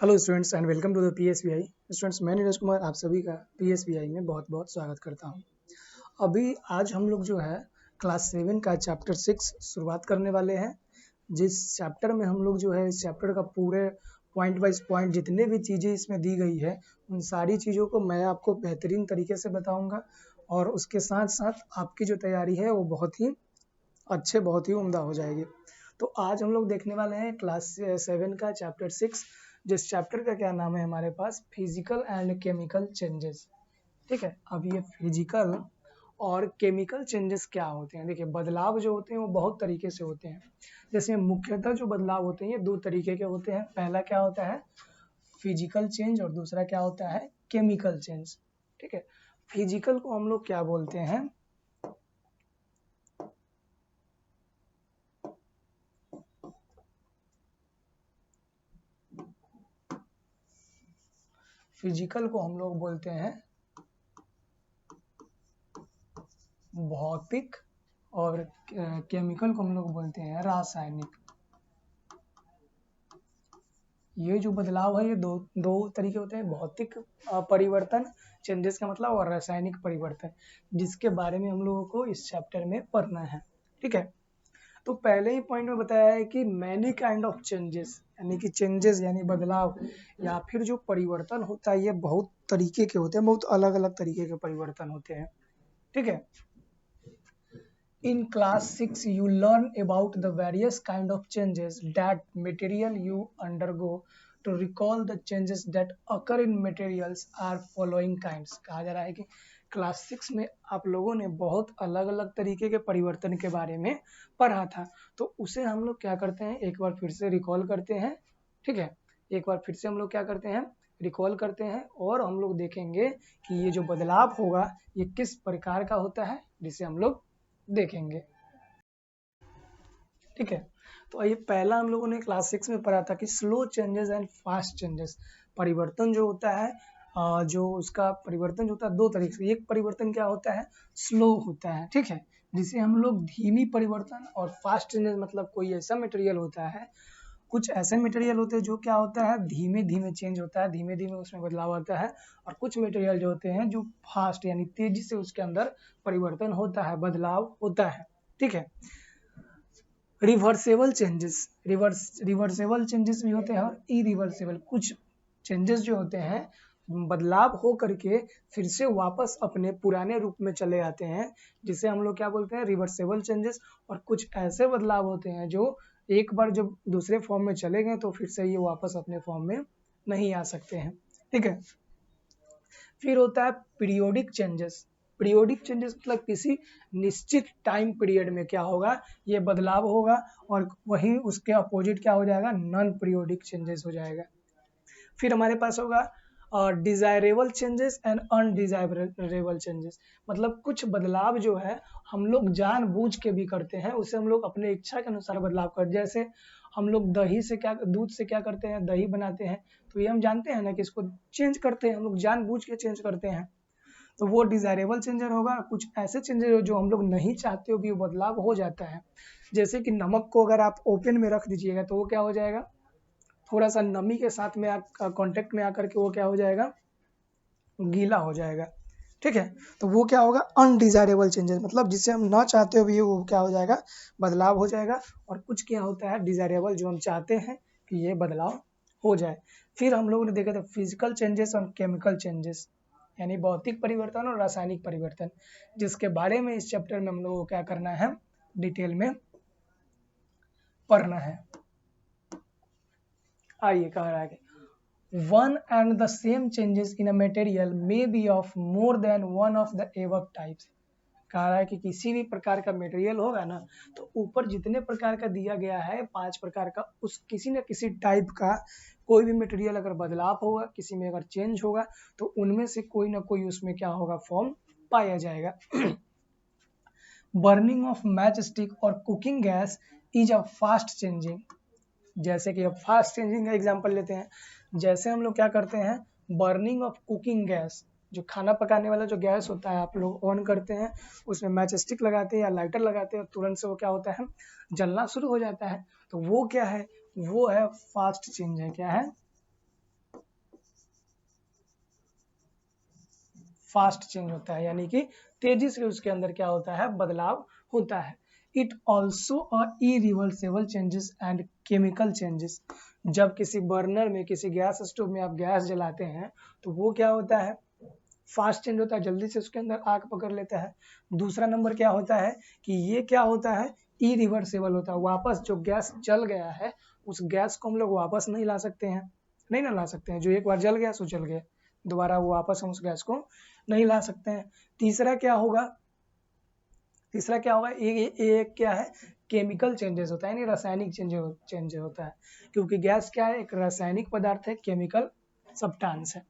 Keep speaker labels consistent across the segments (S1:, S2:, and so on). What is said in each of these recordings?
S1: Hello students and welcome to the PSBI. Students, मैं नीरज कुमार आप सभी का पीएसबीआई में बहुत बहुत स्वागत करता हूं। अभी आज हम लोग जो है क्लास 7 का चैप्टर 6 शुरुआत करने वाले हैं। जिस चैप्टर में हम लोग जो है इस चैप्टर का पूरे पॉइंट वाइज पॉइंट जितने भी चीज़ें इसमें दी गई है उन सारी चीज़ों को मैं आपको बेहतरीन तरीके से बताऊँगा और उसके साथ साथ आपकी जो तैयारी है वो बहुत ही उम्दा हो जाएगी। तो आज हम लोग देखने वाले हैं क्लास 7 का चैप्टर 6, जिस चैप्टर का क्या नाम है हमारे पास फिजिकल एंड केमिकल चेंजेस। ठीक है, अब ये फिजिकल और केमिकल चेंजेस क्या होते हैं। देखिए, बदलाव जो होते हैं वो बहुत तरीके से होते हैं। जैसे मुख्यतः जो बदलाव होते हैं ये दो तरीके के होते हैं। पहला क्या होता है फिजिकल चेंज और दूसरा क्या होता है केमिकल चेंज। ठीक है, फिजिकल को हम लोग क्या बोलते हैं, फिजिकल को हम लोग बोलते हैं भौतिक और केमिकल को हम लोग बोलते हैं रासायनिक। ये जो बदलाव है ये दो तरीके होते हैं, भौतिक परिवर्तन चेंजेस का मतलब और रासायनिक परिवर्तन, जिसके बारे में हम लोगों को इस चैप्टर में पढ़ना है। ठीक है, तो पहले ही पॉइंट में बताया है कि मैनी काइंड ऑफ चेंजेस, यानी कि चेंजेस यानी बदलाव या फिर जो परिवर्तन होता है ये बहुत तरीके के होते हैं, बहुत अलग अलग तरीके के परिवर्तन होते हैं। ठीक है, in class 6 you learn about the various kind of changes that material you undergo. To recall the changes that occur in materials are following kinds। कहा जा रहा है कि क्लास 6 में आप लोगों ने बहुत अलग अलग तरीके के परिवर्तन के बारे में पढ़ा था, तो उसे हम लोग क्या करते हैं एक बार फिर से रिकॉल करते हैं। ठीक है, एक बार फिर से हम लोग क्या करते हैं रिकॉल करते हैं और हम लोग देखेंगे कि ये जो बदलाव होगा ये किस प्रकार का होता है जिसे हम लोग देखेंगे। ठीक है, तो ये पहला हम लोगों ने क्लास 6 में पढ़ा था कि slow changes and fast changes. परिवर्तन जो होता है जो उसका परिवर्तन जो होता है दो तरीके से। एक परिवर्तन क्या होता है स्लो होता है, ठीक है, जिसे हम लोग धीमी परिवर्तन, और फास्ट चेंजेस मतलब कोई ऐसा मटेरियल होता है, कुछ ऐसे मटेरियल होते हैं जो क्या होता है धीमे धीमे चेंज होता है, धीमे धीमे उसमें बदलाव आता है, और कुछ मटेरियल जो होते हैं जो फास्ट यानी तेजी से उसके अंदर परिवर्तन होता है, बदलाव होता है। ठीक है, रिवर्सेबल चेंजेस, रिवर्सेबल चेंजेस भी होते हैं और इरिवर्सेबल। कुछ चेंजेस जो होते हैं बदलाव हो करके फिर से वापस अपने पुराने रूप में चले आते हैं, जिसे हम लोग क्या बोलते हैं रिवर्सेबल चेंजेस। और कुछ ऐसे बदलाव होते हैं जो एक बार जब दूसरे फॉर्म में चले गए तो फिर से ये वापस अपने फॉर्म में नहीं आ सकते हैं। ठीक है, फिर होता है पीरियोडिक चेंजेस। पीरियोडिक चेंजेस मतलब किसी निश्चित टाइम पीरियड में क्या होगा ये बदलाव होगा, और वही उसके अपोजिट क्या हो जाएगा नॉन पीरियोडिक चेंजेस हो जाएगा। फिर हमारे पास होगा desirable changes and undesirable changes. मतलब कुछ बदलाव जो है हम लोग जानबूझ के भी करते हैं, उसे हम लोग अपने इच्छा के अनुसार बदलाव कर, जैसे हम लोग दूध से क्या करते हैं दही बनाते हैं, तो ये हम जानते हैं ना कि इसको चेंज करते हैं, हम लोग जानबूझ के चेंज करते हैं, तो वो डिजायरेबल चेंजर होगा। कुछ ऐसे चेंजर जो हम लोग नहीं चाहते हो भी वो बदलाव हो जाता है, जैसे कि नमक को अगर आप ओपन में रख दीजिएगा तो वो क्या हो जाएगा थोड़ा सा नमी के साथ में कांटेक्ट में आकर के वो क्या हो जाएगा गीला हो जाएगा। ठीक है, तो वो क्या होगा अनडिजायरेबल चेंजेस, मतलब जिसे हम ना चाहते हो भी वो क्या हो जाएगा बदलाव हो जाएगा। और कुछ क्या होता है डिजायरेबल जो हम चाहते हैं कि ये बदलाव हो जाए। फिर हम लोगों ने देखा था फिजिकल चेंजेस और केमिकल चेंजेस, यानी भौतिक परिवर्तन और रासायनिक परिवर्तन, जिसके बारे में इस चैप्टर में हम लोगों को क्या करना है डिटेल में पढ़ना है। आइए कह रहा है one and the same changes in a material may be of more than one of the above types। कह रहा है कि किसी भी प्रकार का मटेरियल होगा ना तो ऊपर जितने प्रकार का दिया गया है 5 प्रकार का, उस किसी न किसी टाइप का कोई भी मटेरियल अगर बदलाव होगा किसी में अगर चेंज होगा तो उनमें से कोई ना कोई उसमें क्या होगा फॉर्म पाया जाएगा। बर्निंग ऑफ मैच स्टिक और cooking gas is a fast changing. जैसे कि अब फास्ट चेंजिंग का एग्जांपल लेते हैं, जैसे हम लोग क्या करते हैं बर्निंग ऑफ कुकिंग गैस, जो खाना पकाने वाला जो गैस होता है आप लोग ऑन करते हैं, उसमें मैच स्टिक लगाते हैं या लाइटर लगाते हैं, तुरंत से वो क्या होता है जलना शुरू हो जाता है, तो वो क्या है वो है फास्ट चेंज है। क्या है फास्ट चेंज होता है, यानी कि तेजी से उसके अंदर क्या होता है, बदलाव होता है। It also irreversible changes and chemical changes. जब किसी बर्नर में, किसी गैस स्टोव में आप गैस जलाते हैं तो वो क्या होता है, फास्ट चेंज होता है, जल्दी से उसके अंदर आग पकड़ लेता है। दूसरा नंबर क्या होता है कि ये क्या होता है, इरिवर्सेबल होता है। वापस जो गैस जल गया है उस गैस को हम लोग वापस नहीं ला सकते हैं, नहीं ना ला सकते हैं। जो एक बार जल गया सो जल गया, दोबारा वो वापस हम उस गैस को नहीं ला सकते हैं। तीसरा क्या होगा, एक क्या है, केमिकल चेंजेस होता है, यानी रासायनिक चेंज होता है, क्योंकि गैस क्या है, एक रासायनिक पदार्थ है, केमिकल सब्सटेंस है।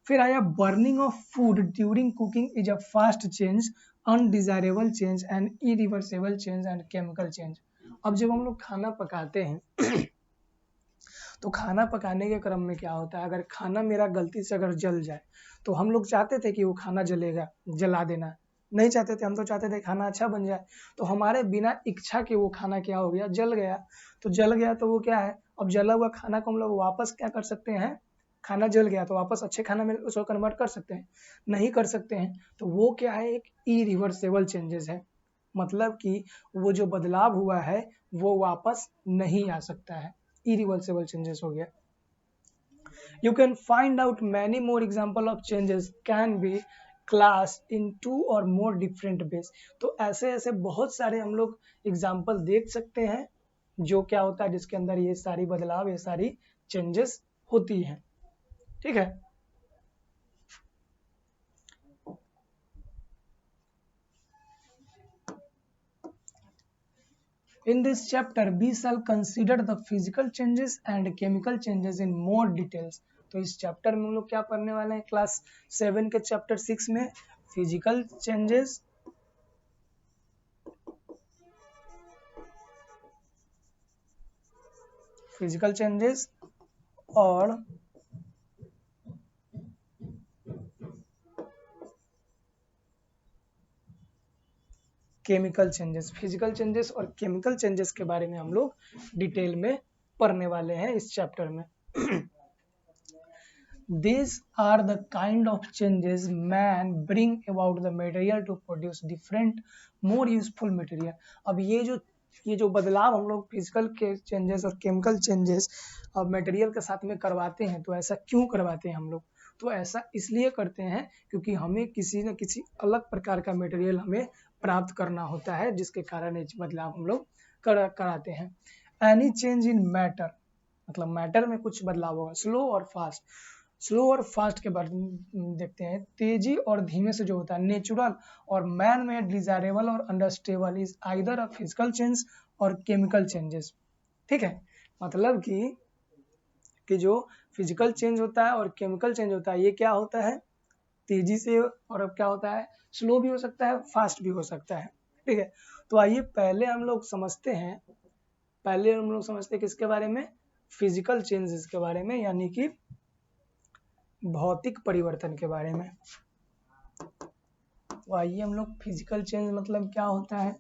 S1: फिर आया burning of food during cooking is a fast change, undesirable change and irreversible change and chemical change. अब जब हम लोग खाना पकाते हैं तो खाना पकाने के क्रम में क्या होता है, अगर खाना मेरा गलती से अगर जल जाए तो हम लोग चाहते थे कि वो खाना जलेगा, जला देना नहीं चाहते थे, हम तो चाहते थे खाना अच्छा बन जाए। तो हमारे बिना इच्छा के वो खाना क्या हो गया, जल गया। तो जल गया तो वो क्या है, अब जला हुआ खाना को हम लोग वापस क्या कर सकते हैं, खाना जल गया तो वापस अच्छे खाना में उसको कन्वर्ट कर सकते हैं, नहीं कर सकते हैं। तो वो क्या है, एक इरिवर्सेबल चेंजेस है, मतलब कि वो जो बदलाव हुआ है वो वापस नहीं आ सकता है, irreversible changes हो गया। You can find out many more example of changes can be classed in two or more different ways। तो ऐसे ऐसे बहुत सारे हम लोग एग्जाम्पल देख सकते हैं जो क्या होता है, जिसके अंदर ये सारी बदलाव, ये सारी चेंजेस होती हैं। ठीक है, in this chapter we shall consider the physical changes and chemical changes in more details। तो इस चैप्टर में हम लोग क्या पढ़ने वाले हैं, क्लास 7 के चैप्टर 6 में फिजिकल चेंजेस, और केमिकल चेंजेस। फिजिकल चेंजेस और केमिकल चेंजेस के बारे में हम लोग डिटेल में पढ़ने वाले हैं इस चैप्टर में। These are the kind of changes man bring about the material to produce different more useful material। अब ये जो बदलाव हम लोग फिजिकल के चेंजेस और केमिकल चेंजेस अब मटेरियल के साथ में करवाते हैं, तो ऐसा क्यों करवाते हैं हम लोग, तो ऐसा इसलिए करते हैं क्योंकि हमें किसी न किसी अलग प्रकार का मटेरियल हमें प्राप्त करना होता है, जिसके कारण ये बदलाव हम लोग कराते हैं। एनी चेंज इन मैटर, मतलब मैटर में कुछ बदलाव होगा। स्लो और फास्ट के बारे में देखते हैं। तेजी और धीमे से जो होता है, नेचुरल और मैन मेड, डिजायरेबल और understandable is either a physical change और केमिकल चेंजेस। ठीक है, मतलब कि जो फिजिकल चेंज होता है और केमिकल चेंज होता है, ये क्या होता है, तेजी से, और अब क्या होता है, स्लो भी हो सकता है, फास्ट भी हो सकता है। ठीक है, तो आइए पहले हम लोग समझते हैं किसके बारे में, फिजिकल चेंजेस के बारे में, यानी कि भौतिक परिवर्तन के बारे में। तो आइए हम लोग फिजिकल चेंज मतलब क्या होता है,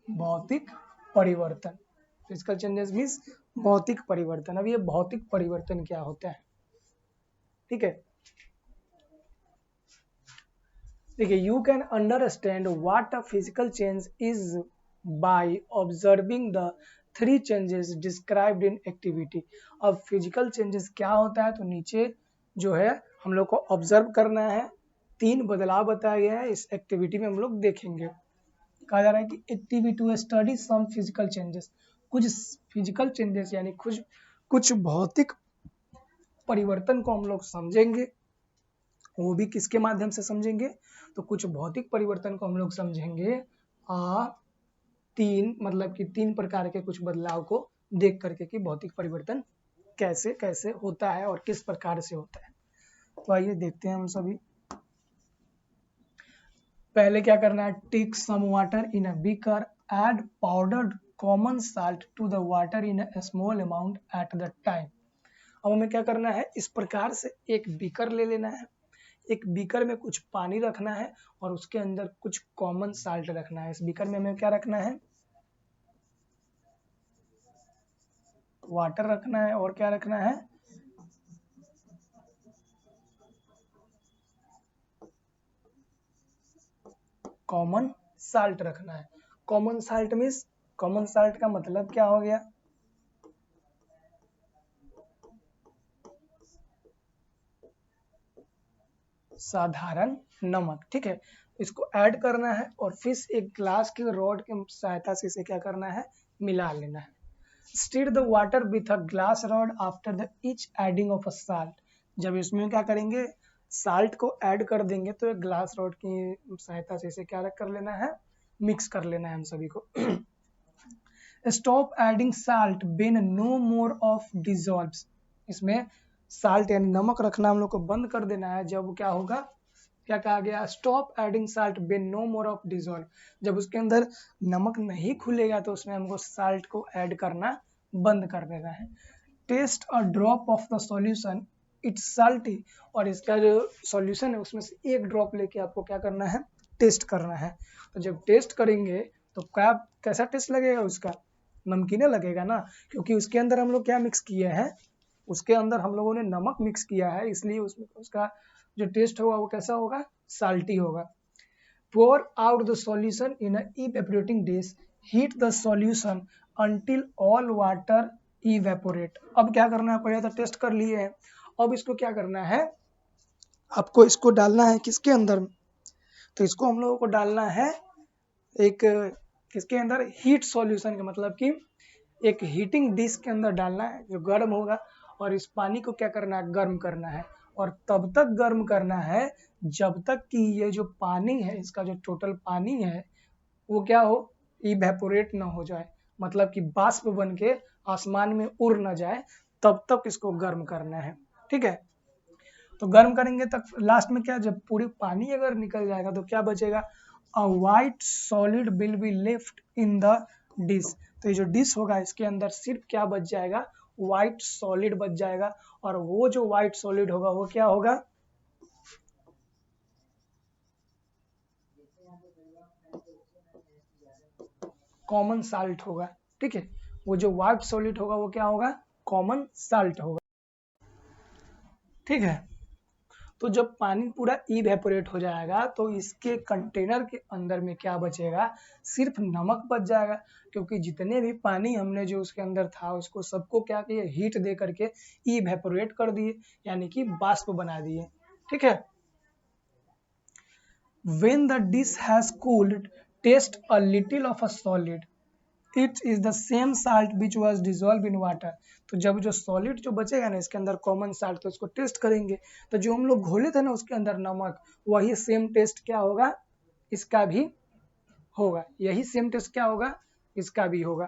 S1: भौतिक परिवर्तन। फिजिकल चेंजेस मीन्स भौतिक परिवर्तन। अब ये भौतिक परिवर्तन क्या होता है, ठीक है, देखिए, you can understand what a physical change is by observing the 3 changes described in activity. अब फिजिकल चेंजेस क्या होता है, तो नीचे जो है हम लोग को ऑब्जर्व करना है, 3 बदलाव बताया गया है, इस एक्टिविटी में हम लोग देखेंगे। कहा जा रहा है कि activity to study some physical changes, कुछ फिजिकल चेंजेस यानी कुछ भौतिक परिवर्तन को हम लोग समझेंगे। वो भी किसके माध्यम से समझेंगे, तो कुछ भौतिक परिवर्तन को हम लोग समझेंगे 3 प्रकार के कुछ बदलाव को देख करके कि भौतिक परिवर्तन कैसे कैसे होता है और किस प्रकार से होता है। तो आइए देखते हैं हम सभी। पहले क्या करना है, take some water in a beaker, add powdered common salt to the water in a small amount at the time. अब हमें क्या करना है, इस प्रकार से एक बीकर ले लेना है, एक बीकर में कुछ पानी रखना है और उसके अंदर कुछ कॉमन साल्ट रखना है। इस बीकर में हमें क्या रखना है, वाटर रखना है और क्या रखना है, कॉमन साल्ट रखना है। Common salt means, common salt का मतलब क्या हो गया, साधारण नमक। ठीक है, इसको ऐड करना है और फिर एक ग्लास के रॉड की सहायता से इसे क्या करना है, मिला लेना है। Stir the water with a glass rod after the each adding of a salt. जब इसमें क्या करेंगे, साल्ट को ऐड कर देंगे तो एक ग्लास रॉड की सहायता से इसे क्या कर लेना है, मिक्स कर लेना है हम सभी को। Stop adding salt when no more of dissolves. इसमें साल्ट यानी नमक रखना हम लोग को बंद कर देना है जब क्या होगा, क्या कहा गया, stop adding salt when no more of dissolve. जब उसके अंदर नमक नहीं खुलेगा तो उसमें हमको साल्ट को ऐड करना बंद कर देना है। Test a drop of the solution it's salty. और इसका जो सॉल्यूशन है उसमें से एक ड्रॉप लेके आपको क्या करना है, टेस्ट करना है। तो जब टेस्ट करेंगे तो क्या, कैसा टेस्ट लगेगा उसका, नमकीना लगेगा ना, क्योंकि उसके अंदर हम लोग क्या मिक्स किए हैं, उसके अंदर हम लोगों ने नमक मिक्स किया है, इसलिए उसमें उसका जो टेस्ट होगा वो कैसा होगा, साल्टी होगा। pour out the solution in a evaporating dish, heat the solution until all water evaporate। अब क्या करना है, पहले तो टेस्ट कर लिए हैं, अब इसको क्या करना है, आपको इसको डालना है किसके अंदर, तो इसको हम लोगों को डालना है एक किसके अंदर, हीट सॉल्यूशन का मतलब कि एक हीटिंग डिश के अंदर डालना है जो गर्म होगा, और इस पानी को क्या करना है, गर्म करना है। और तब तक गर्म करना है जब तक कि ये जो पानी है, इसका जो टोटल पानी है वो क्या हो, इवेपोरेट ना हो जाए, मतलब कि बाष्प बन के आसमान में उड़ ना जाए, तब तक इसको गर्म करना है। ठीक है, तो गर्म करेंगे तक लास्ट में क्या, जब पूरी पानी अगर निकल जाएगा तो क्या बचेगा, अ white solid will be left in the dish. तो ये जो डिश होगा इसके अंदर सिर्फ क्या बच जाएगा, व्हाइट सॉलिड बच जाएगा, और वो जो व्हाइट सॉलिड होगा वो क्या होगा, कॉमन साल्ट होगा। ठीक है, वो जो व्हाइट सॉलिड होगा वो क्या होगा, कॉमन साल्ट होगा। ठीक है, तो जब पानी पूरा इवेपोरेट हो जाएगा तो इसके कंटेनर के अंदर में क्या बचेगा, सिर्फ नमक बच जाएगा, क्योंकि जितने भी पानी हमने जो उसके अंदर था उसको सबको क्या किए, हीट दे करके इवेपोरेट कर दिए, यानी कि बाष्प बना दिए। ठीक है, when the dish has cooled, taste a little of a solid, it is the same salt which was dissolve in water. तो जब जो सॉलिड जो बचेगा ना इसके अंदर कॉमन साल्ट, तो इसको टेस्ट करेंगे तो जो हम लोग घोले थे ना उसके अंदर नमक, वही सेम टेस्ट क्या होगा, इसका भी होगा, यही सेम टेस्ट क्या होगा, इसका भी होगा।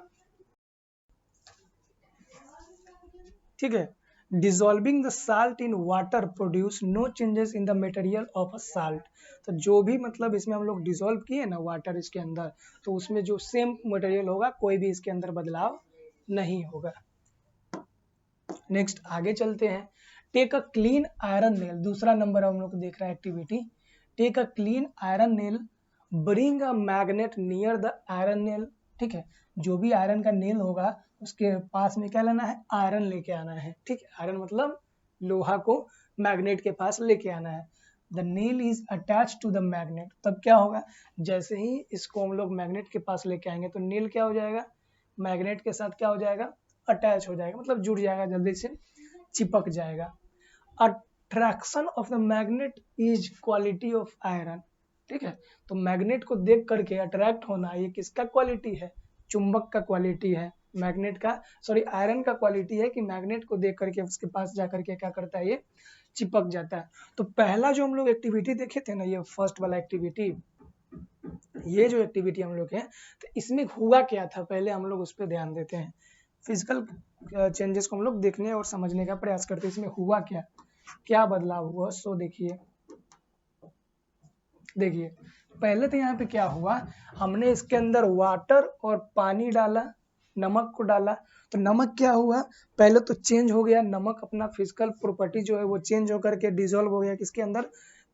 S1: ठीक है, dissolving the salt in water produce no changes in the material of a salt. तो जो भी मतलब इसमें हम लोग डिजोल्व किए ना वाटर इसके अंदर, तो उसमें जो सेम मटेरियल होगा कोई भी इसके अंदर बदलाव नहीं होगा। नेक्स्ट आगे चलते हैं। Take a clean iron nail, दूसरा नंबर हम लोग देख रहे हैं activity. Take a clean iron nail, bring a magnet near the iron nail. ठीक है, जो भी आयरन का नेल होगा उसके पास में क्या लेना है, आयरन लेके आना है। ठीक है, आयरन मतलब लोहा को मैग्नेट के पास लेके आना है। The nail is attach to the magnet, तब क्या होगा, जैसे ही इसको हम लोग मैग्नेट के पास लेके आएंगे तो नेल क्या हो जाएगा, मैग्नेट के साथ क्या हो जाएगा, अटैच हो जाएगा, मतलब जुड़ जाएगा, जल्दी से चिपक जाएगा। Attraction of the magnet is quality of iron. ठीक है, तो मैग्नेट को देख करके अट्रैक्ट होना ये किसका क्वालिटी है, चुंबक का क्वालिटी है, मैग्नेट का, सॉरी आयरन का क्वालिटी है कि मैग्नेट को देख करके उसके पास जा करके क्या करता है, ये चिपक जाता है। तो पहला जो हम लोग एक्टिविटी देखे थे ना, ये फर्स्ट वाला एक्टिविटी, ये जो एक्टिविटी हम लोग है तो इसमें हुआ क्या था, पहले हम लोग उस पर ध्यान देते हैं। फिजिकल चेंजेस को हम लोग देखने और समझने का प्रयास करते हैं, इसमें हुआ क्या, क्या बदलाव हुआ। सो देखिए पहले तो यहाँ पे क्या हुआ, हमने इसके अंदर वाटर और पानी डाला, नमक को डाला, तो नमक क्या हुआ, पहले तो चेंज हो गया, नमक अपना फिजिकल प्रॉपर्टी जो है वो चेंज होकर के डिजोल्व हो गया किसके अंदर,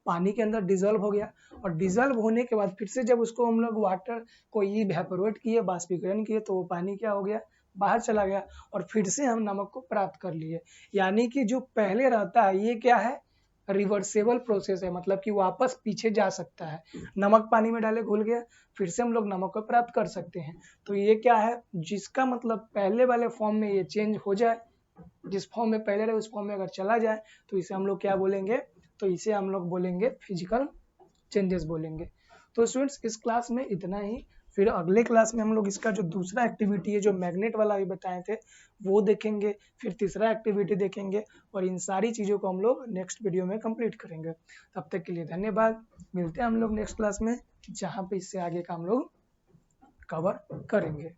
S1: पानी के अंदर डिजोल्व हो गया, और डिजोल्व होने के बाद फिर से जब उसको हम लोग वाटर को इवेपोरेट किए, बाष्पीकरण किए, तो वो पानी क्या हो गया, बाहर चला गया, और फिर से हम नमक को प्राप्त कर लिए। यानी कि जो पहले रहता है ये क्या है, रिवर्सेबल प्रोसेस है, मतलब कि वापस पीछे जा सकता है। नमक पानी में डाले घुल गया, फिर से हम लोग नमक को प्राप्त कर सकते हैं। तो ये क्या है, जिसका मतलब पहले वाले फॉर्म में ये चेंज हो जाए, जिस फॉर्म में पहले रहे उस फॉर्म में अगर चला जाए, तो इसे हम लोग क्या बोलेंगे, तो इसे हम लोग बोलेंगे फिजिकल चेंजेस बोलेंगे। तो स्टूडेंट्स इस क्लास में इतना ही, फिर अगले क्लास में हम लोग इसका जो दूसरा एक्टिविटी है जो मैग्नेट वाला भी बताए थे वो देखेंगे, फिर तीसरा एक्टिविटी देखेंगे, और इन सारी चीज़ों को हम लोग नेक्स्ट वीडियो में कंप्लीट करेंगे। तब तक के लिए धन्यवाद, मिलते हैं हम लोग नेक्स्ट क्लास में, जहाँ पे इससे आगे का हम लोग कवर करेंगे।